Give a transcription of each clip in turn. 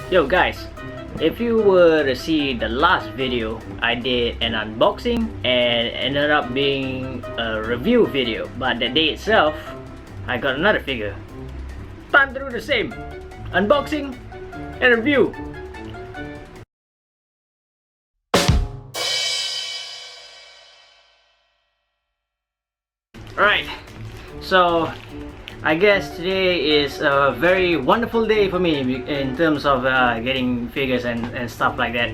Yo guys, if you were to see the last video, I did an unboxing and ended up being a review video, but the day itself I got another figure. Time to do the same, unboxing and review. Alright, so I guess today is a very wonderful day for me in terms of getting figures and stuff like that.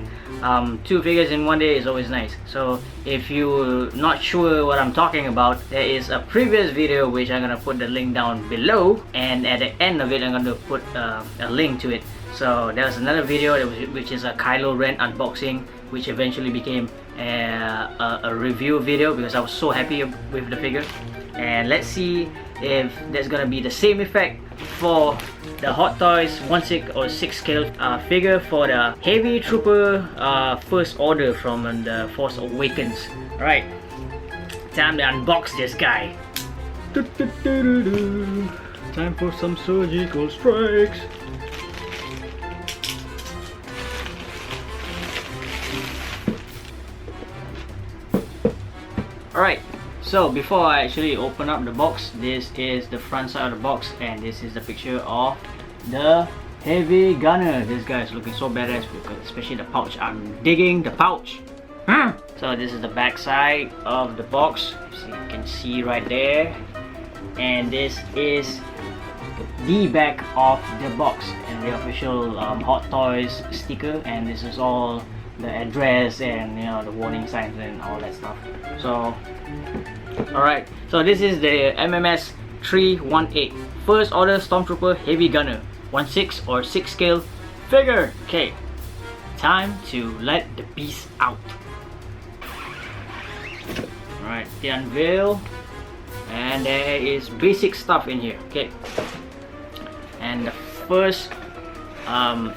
Two figures in one day is always nice. So if you're not sure what I'm talking about, there is a previous video which I'm gonna put the link down below, and at the end of it I'm gonna put a link to it. So there's another video which is a Kylo Ren unboxing, which eventually became a review video because I was so happy with the figure. And let's see if there's gonna be the same effect for the Hot Toys 1/6 or 6 scale figure for the Heavy Trooper first order from the Force Awakens. Alright, time to unbox this guy. Time for some surgical strikes. Alright, so before I actually open up the box, this is the front side of the box, and this is the picture of the Heavy Gunner. This guy is looking so badass, especially the pouch. I'm digging the pouch. So this is the back side of the box. So you can see right there, and this is the back of the box and the official Hot Toys sticker, and this is all the address and the warning signs and all that stuff. So alright, so this is the MMS 318 first order Stormtrooper Heavy Gunner 1/6 or 6 scale figure. Okay, time to let the beast out. Alright, the unveil, and there is basic stuff in here. Okay, and the first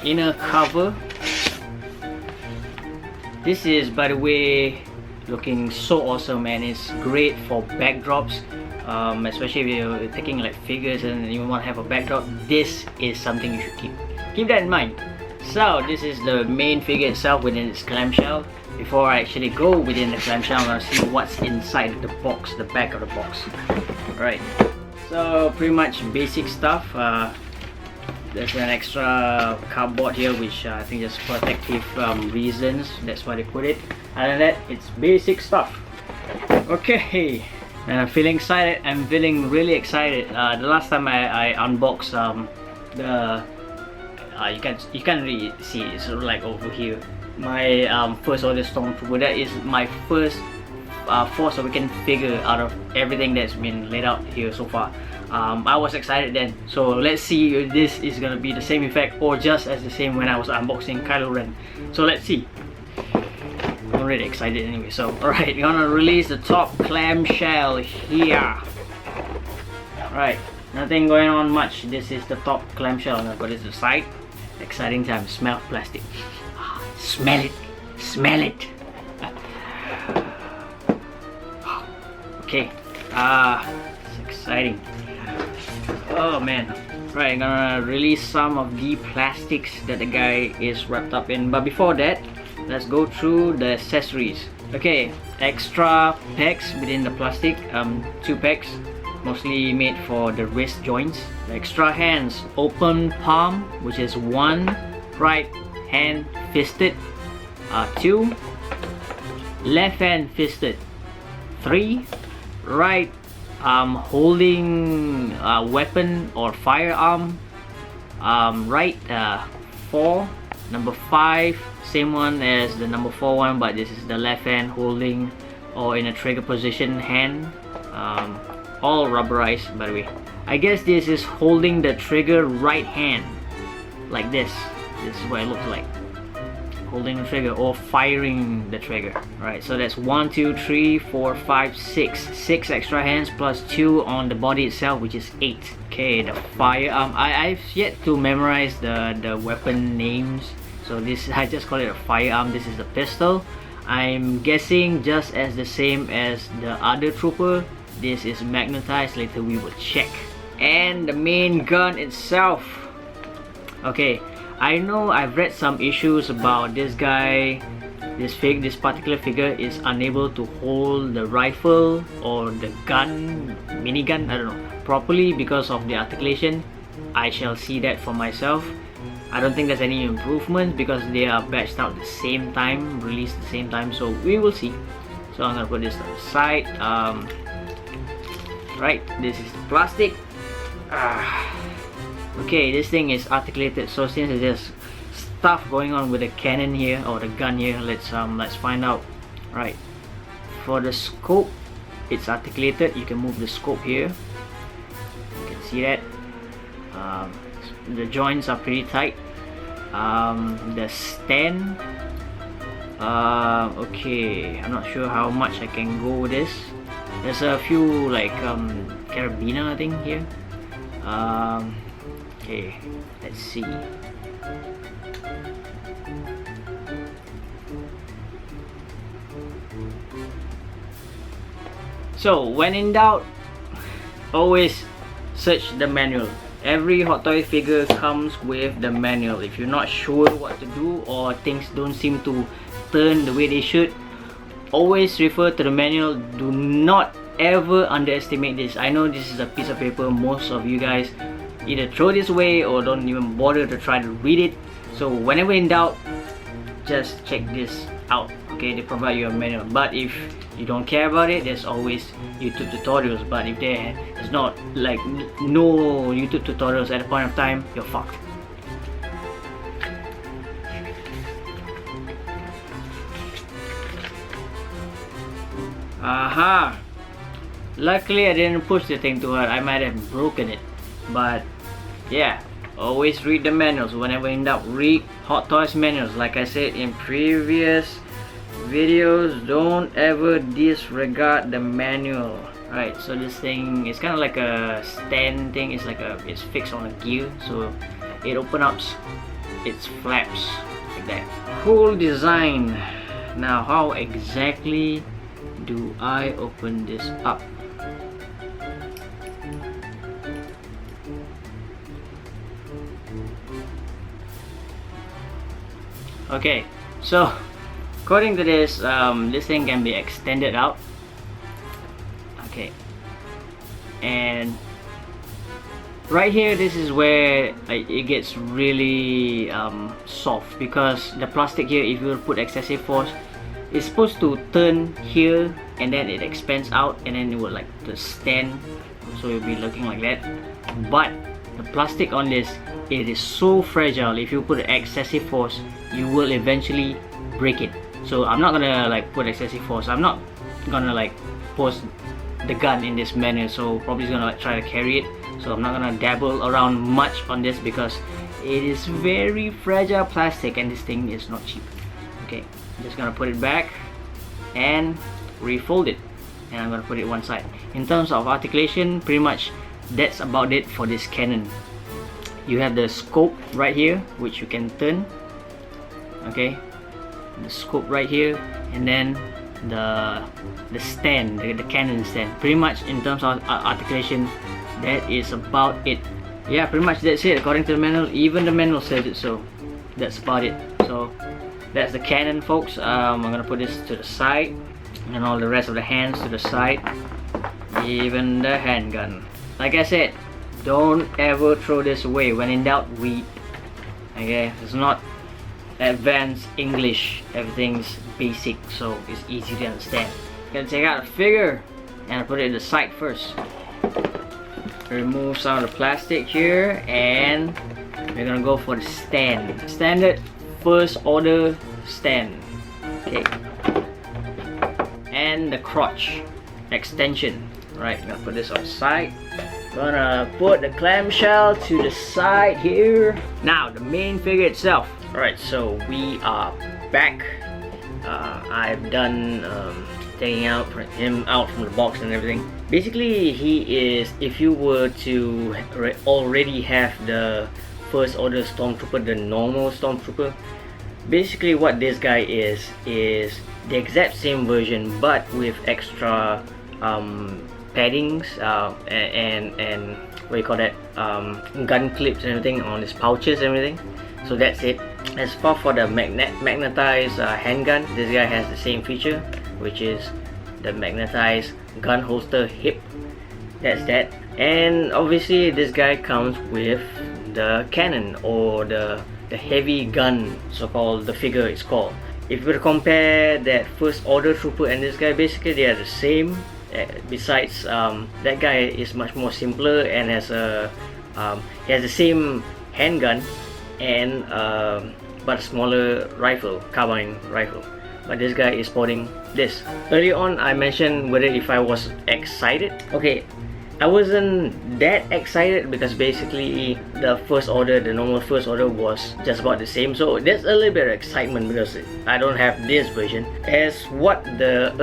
inner cover. This is, by the way, looking so awesome, and it's great for backdrops, especially if you're taking like figures and you want to have a backdrop. This is something you should keep that in mind. So this is the main figure itself within its clamshell. Before I actually go within the clamshell, I'm gonna see what's inside the box, the back of the box. Alright, so pretty much basic stuff. There's an extra cardboard here, which I think is protective reasons, that's why they put it. Other than that, it's basic stuff. Okay, and I'm feeling excited. I'm feeling really excited. The last time I unboxed you can't really see it, it's sort of like over here. My first order Stormtrooper. That is my first Force Awakens figure out of everything that's been laid out here so far. I was excited then, so let's see if this is gonna be the same effect or just as the same when I was unboxing Kylo Ren. So let's see. I'm already excited anyway. So alright, we're gonna release the top clamshell here. Alright, nothing going on much. This is the top clamshell. I'm gonna put it to the side. Exciting time. Smell plastic. Smell it. Smell it. Okay. It's exciting. Oh man. Right, I'm gonna release some of the plastics that the guy is wrapped up in. But before that, let's go through the accessories. Okay, extra pegs within the plastic. 2 pegs, mostly made for the wrist joints. The extra hands, open palm, which is 1, right hand fisted, 2, left hand fisted, 3, right holding a weapon or firearm, right 4, number 5, same one as the number 4 one, but this is the left hand holding or in a trigger position hand, all rubberized by the way. I guess this is holding the trigger right hand like this. This is what it looks like, holding the trigger or firing the trigger. Right, so that's 1, 2, 3, 4, 5, 6 extra hands plus 2 on the body itself, which is 8. Okay, the firearm, I've yet to memorize the weapon names, so this, I just call it a firearm. This is the pistol. I'm guessing just as the same as the other trooper. This is magnetized, later we will check. And the main gun itself. Okay, I know I've read some issues about this guy. This particular figure is unable to hold the rifle or the gun, minigun, I don't know, properly because of the articulation. I shall see that for myself. I don't think there's any improvement because they are batched out at the same time, released at the same time, so we will see. So I'm gonna put this on the side. Right, this is the plastic. Okay, this thing is articulated, so since there's stuff going on with the cannon here or the gun here, let's find out. Right, for the scope, it's articulated. You can move the scope here. You can see that. The joints are pretty tight. The stand, okay, I'm not sure how much I can go with this. There's a few like carabiner thing here. Okay, let's see. So when in doubt, always search the manual. Every hot toy figure comes with the manual. If you're not sure what to do or things don't seem to turn the way they should, always refer to the manual. Do not ever underestimate this. I know this is a piece of paper. Most of you guys either throw this away or don't even bother to try to read it. So whenever in doubt, just check this out. Okay, they provide you a manual, but if you don't care about it, there's always YouTube tutorials. But if there is not like no YouTube tutorials at a point of time, you're fucked. Aha! Luckily I didn't push the thing too hard. I might have broken it. But yeah, always read the manuals. Whenever in doubt, read Hot Toys manuals. Like I said in previous videos, don't ever disregard the manual. Right, so this thing is kind of like a stand thing. It's fixed on a gear, so it opens up its flaps like that. Cool design. Now how exactly do I open this up? Okay, so according to this, this thing can be extended out. Okay, and right here, this is where it gets really soft, because the plastic here, if you put excessive force, it's supposed to turn here and then it expands out and then it will like the stand, so it'll be looking like that. But the plastic on this, it is so fragile. If you put excessive force, you will eventually break it. So I'm not gonna like put excessive force. I'm not gonna like post the gun in this manner, so probably gonna like try to carry it. So I'm not gonna dabble around much on this because it is very fragile plastic and this thing is not cheap. Okay, I'm just gonna put it back and refold it, and I'm gonna put it one side. In terms of articulation, pretty much that's about it for this cannon. You have the scope right here, which you can turn. Okay, the scope right here, and then the stand, the cannon stand. Pretty much in terms of articulation, that is about it. Yeah, pretty much that's it according to the manual. Even the manual says it, so that's about it. So that's the cannon, folks. I'm gonna put this to the side, and all the rest of the hands to the side, even the handgun. Like I said, don't ever throw this away. When in doubt, read. Okay, it's not advanced English, everything's basic, so it's easy to understand. Gonna take out a figure and put it in the side first. Remove some of the plastic here, and we're gonna go for the stand. Standard first order stand. Okay, and the crotch extension. Right, gonna put this on the side. Gonna put the clamshell to the side here. Now the main figure itself. Alright, so we are back. I've done taking him out from the box and everything. Basically, he is, if you were to already have the first order Stormtrooper, the normal Stormtrooper, basically what this guy is the exact same version but with extra paddings and what you call that, gun clips and everything, on his pouches and everything. So that's it. As far for the magnetized handgun, this guy has the same feature, which is the magnetized gun holster hip. That's that. And obviously this guy comes with the cannon, or the heavy gun, so-called, the figure is called. If we compare that first order trooper and this guy, basically they are the same. Besides, that guy is much more simpler and has a he has the same handgun and but a smaller rifle, carbine rifle. But this guy is sporting this. Early on, I mentioned whether if I was excited. Okay, I wasn't that excited because basically the first order, the normal first order, was just about the same. So there's a little bit of excitement because I don't have this version. As what the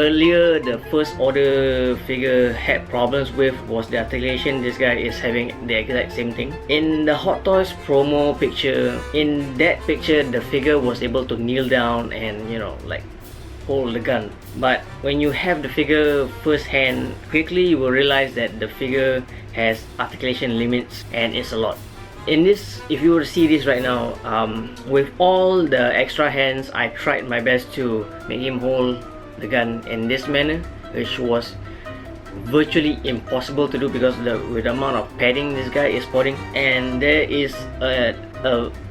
first order figure had problems with was the articulation. This guy is having the exact same thing. In the Hot Toys promo picture, in that picture, the figure was able to kneel down and, you know, like hold the gun. But when you have the figure first hand, quickly you will realize that the figure has articulation limits, and it's a lot. In this, if you were to see this right now, with all the extra hands, I tried my best to make him hold the gun in this manner, which was virtually impossible to do because with the amount of padding this guy is sporting, and there is a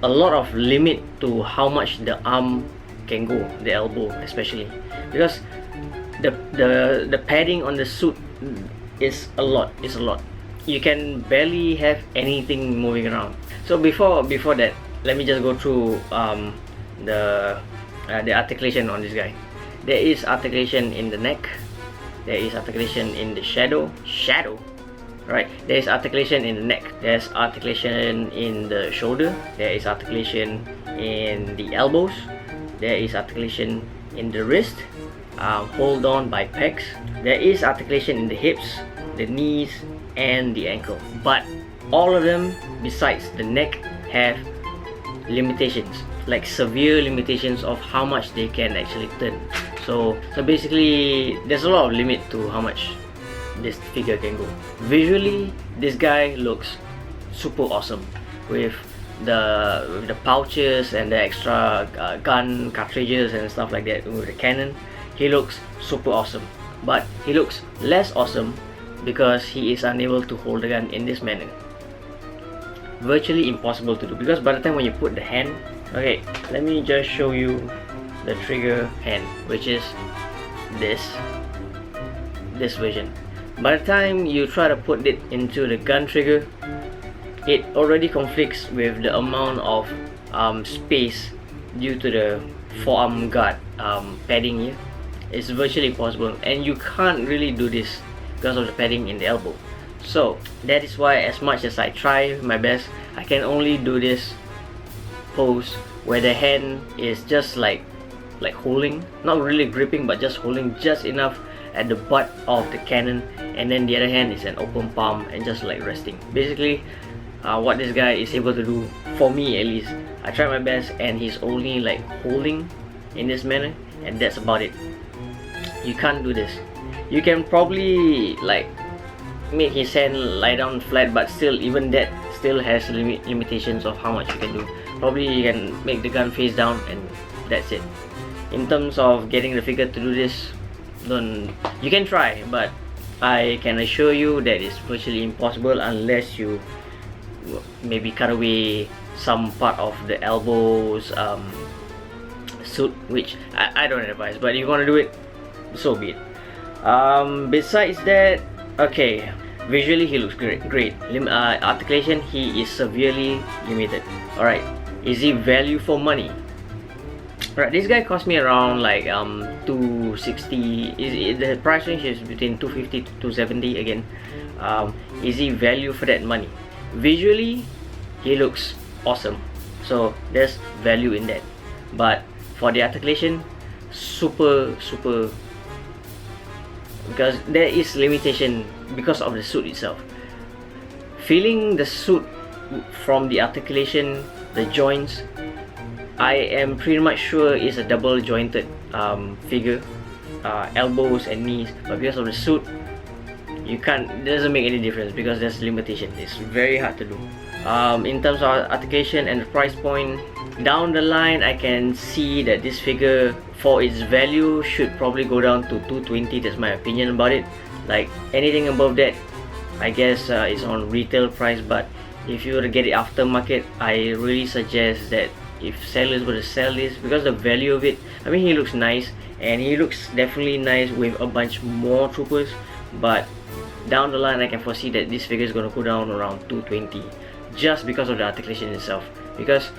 lot of limit to how much the arm can go, the elbow especially, because the padding on the suit is a lot. You can barely have anything moving around. So before that, let me just go through the articulation on this guy. There is articulation in the neck, there is articulation in the shadow, right? There is articulation in the neck, there's articulation in the shoulder, there is articulation in the elbows, there is articulation in the wrist, hold on by pegs. There is articulation in the hips, the knees, and the ankle. But all of them, besides the neck, have limitations, like severe limitations of how much they can actually turn. So basically, there's a lot of limit to how much this figure can go. Visually, this guy looks super awesome with the pouches and the extra gun cartridges and stuff like that. With the cannon, he looks super awesome. But he looks less awesome because he is unable to hold the gun in this manner. Virtually impossible to do, because by the time when you put the hand, okay, let me just show you the trigger hand, which is this version. By the time you try to put it into the gun trigger, it already conflicts with the amount of space due to the forearm guard padding here. It's virtually impossible, and you can't really do this because of the padding in the elbow. So that is why, as much as I try my best, I can only do this pose where the hand is just like holding, not really gripping, but just holding just enough at the butt of the cannon, and then the other hand is an open palm and just like resting. Basically, what this guy is able to do, for me at least, I tried my best, and he's only like holding in this manner, and that's about it. You can't do this. You can probably like make his hand lie down flat, but still, even that still has limitations of how much you can do. Probably you can make the gun face down, and that's it. In terms of getting the figure to do this, you can try, but I can assure you that it's virtually impossible unless you maybe cut away some part of the elbows suit, which I don't advise, but if you want to do it, so be it. Besides that, okay, visually he looks great. Articulation, he is severely limited. Alright, is he value for money? Right, this guy cost me around like 260. The price range is between 250 to 270 again. Is he value for that money? Visually, he looks awesome, so there's value in that. But for the articulation, super, because there is limitation because of the suit itself. Feeling the suit from the articulation, the joints, I am pretty much sure is a double jointed figure, elbows and knees, but because of the suit, you can't, it doesn't make any difference because there's limitation. It's very hard to do. In terms of articulation and the price point, down the line I can see that this figure for its value should probably go down to 220. That's my opinion about it. Like anything above that, I guess it's on retail price, but if you were to get it aftermarket, I really suggest that if sellers were to sell this, because the value of it, I mean, he looks nice and he looks definitely nice with a bunch more troopers, but down the line I can foresee that this figure is going to go down around 220 just because of the articulation itself, because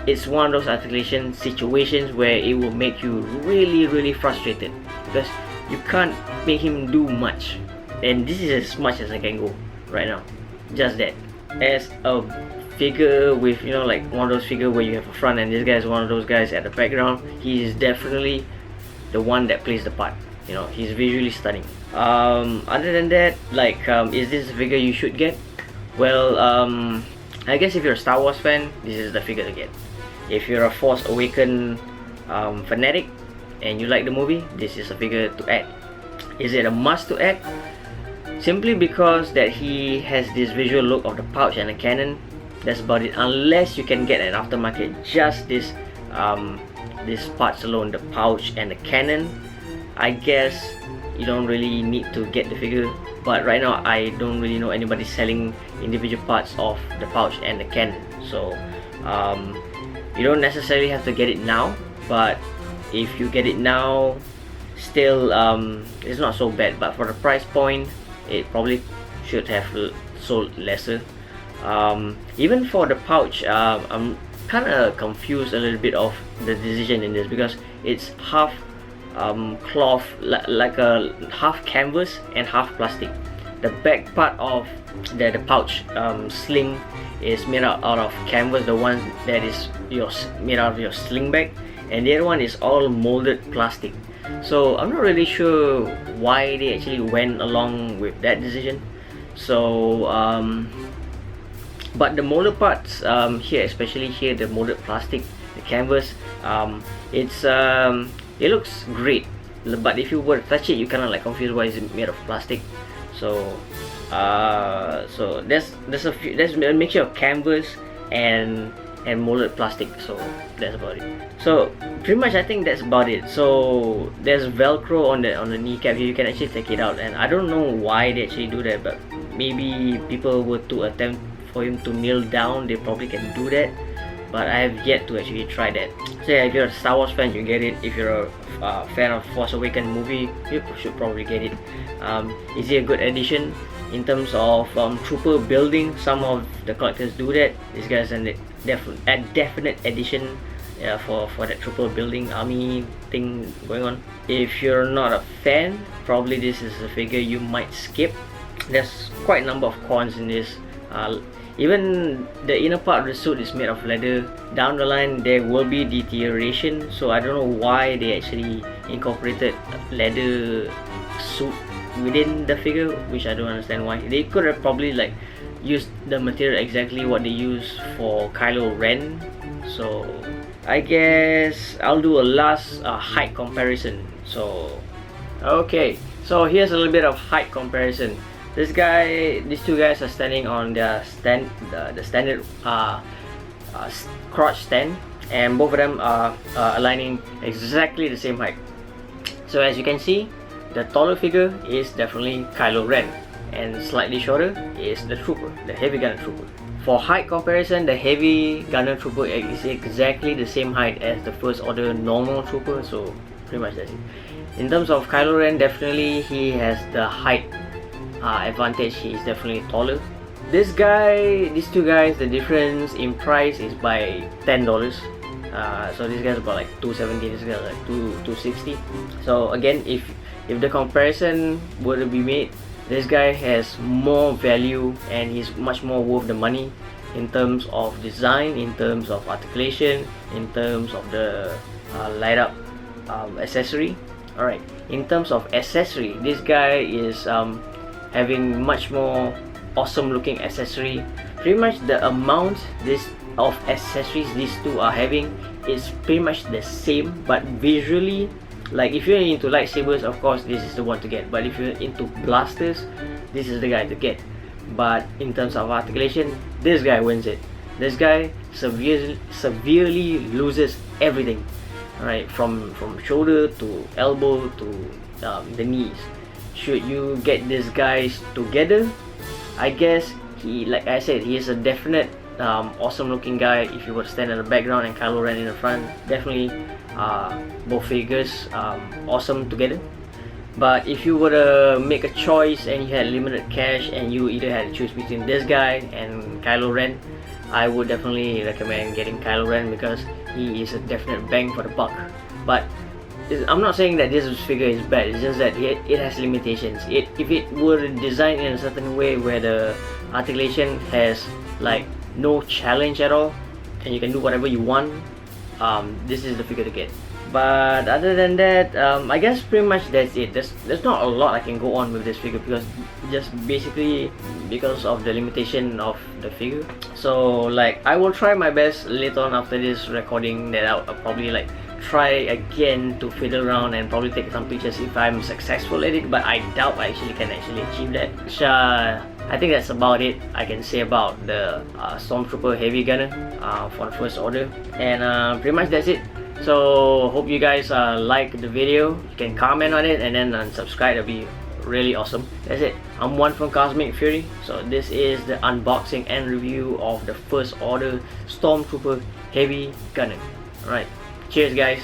it's one of those articulation situations where it will make you really frustrated because you can't make him do much, and this is as much as I can go right now, just that. As a figure with, you know, like one of those figure where you have a front and this guy is one of those guys at the background, he is definitely the one that plays the part. You know, he's visually stunning. Other than that, like, is this a figure you should get? Well, I guess if you're a Star Wars fan, this is the figure to get. If you're a Force Awakens fanatic and you like the movie, this is a figure to add. Is it a must to add? Simply because that he has this visual look of the pouch and the cannon. That's about it, unless you can get an aftermarket, just this these parts alone, the pouch and the cannon. I guess you don't really need to get the figure, but right now I don't really know anybody selling individual parts of the pouch and the cannon, so you don't necessarily have to get it now, but if you get it now, still it's not so bad, but for the price point it probably should have sold lesser. Even for the pouch, I'm kind of confused a little bit of the decision in this, because it's half cloth, like a half canvas and half plastic. The back part of the pouch sling is made out of canvas, the one that is made out of your sling bag, and the other one is all molded plastic. So I'm not really sure why they actually went along with that decision. So but the molded parts here, especially here, the molded plastic, the canvas, it looks great, but if you were to touch it, you kind of like confused why is it made of plastic. So so there's a mixture of canvas and molded plastic, so that's about it. So pretty much I think that's about it. So there's Velcro on the kneecap here, you can actually take it out, and I don't know why they actually do that, but maybe people were to attempt for him to kneel down, they probably can do that, but I have yet to actually try that. So yeah, if you're a Star Wars fan, you get it. If you're a fan of Force Awakens movie, you should probably get it. Is it a good addition in terms of trooper building? Some of the collectors do that. This guy's a definite addition for that trooper building army thing going on. If you're not a fan, probably this is a figure you might skip. There's quite a number of cons in this. Even the inner part of the suit is made of leather. Down the line there will be deterioration, so I don't know why they actually incorporated leather suit within the figure, which I don't understand why. They could have probably like used the material exactly what they use for Kylo Ren. So I guess I'll do a last height comparison. So okay, so here's a little bit of height comparison. These two guys are standing on their the standard crotch stand, and both of them are aligning exactly the same height. So as you can see, the taller figure is definitely Kylo Ren, and slightly shorter is the trooper, the Heavy Gunner Trooper. For height comparison, the Heavy Gunner Trooper is exactly the same height as the First Order normal trooper, so pretty much that's it. In terms of Kylo Ren, definitely he has the height advantage. He is definitely taller. These two guys, the difference in price is by $10. So this guy's about like $270, this guy's like $260. So again, if the comparison were to be made, this guy has more value and he's much more worth the money in terms of design, in terms of articulation, in terms of the light up accessory. Alright, in terms of accessory, this guy is having much more awesome looking accessory. Pretty much the amount of accessories these two are having is pretty much the same, but visually Like if you're into lightsabers, of course this is the one to get, but if you're into blasters, this is the guy to get. But in terms of articulation, this guy wins it. This guy severely loses everything, right? From shoulder to elbow to the knees. Should you get these guys together, I guess he, like I said, he is a definite awesome looking guy. If you were to stand in the background and Kylo Ren in the front, definitely both figures awesome together. But if you were to make a choice and you had limited cash and you either had to choose between this guy and Kylo Ren, I would definitely recommend getting Kylo Ren because he is a definite bang for the buck. But I'm not saying that this figure is bad, it's just that it has limitations. If it were designed in a certain way where the articulation has like no challenge at all and you can do whatever you want, this is the figure to get. But other than that, I guess pretty much that's it. There's not a lot I can go on with this figure because just basically because of the limitation of the figure. So like I will try my best later on after this recording that I'll probably like try again to fiddle around and probably take some pictures if I'm successful at it, but I doubt I can achieve that. So, I think that's about it I can say about the Stormtrooper Heavy Gunner for the First Order, and pretty much that's it. So hope you guys like the video. You can comment on it and then subscribe, that'd be really awesome. That's it. I'm One from Cosmic Fury. So this is the unboxing and review of the First Order Stormtrooper Heavy Gunner. Alright, cheers guys.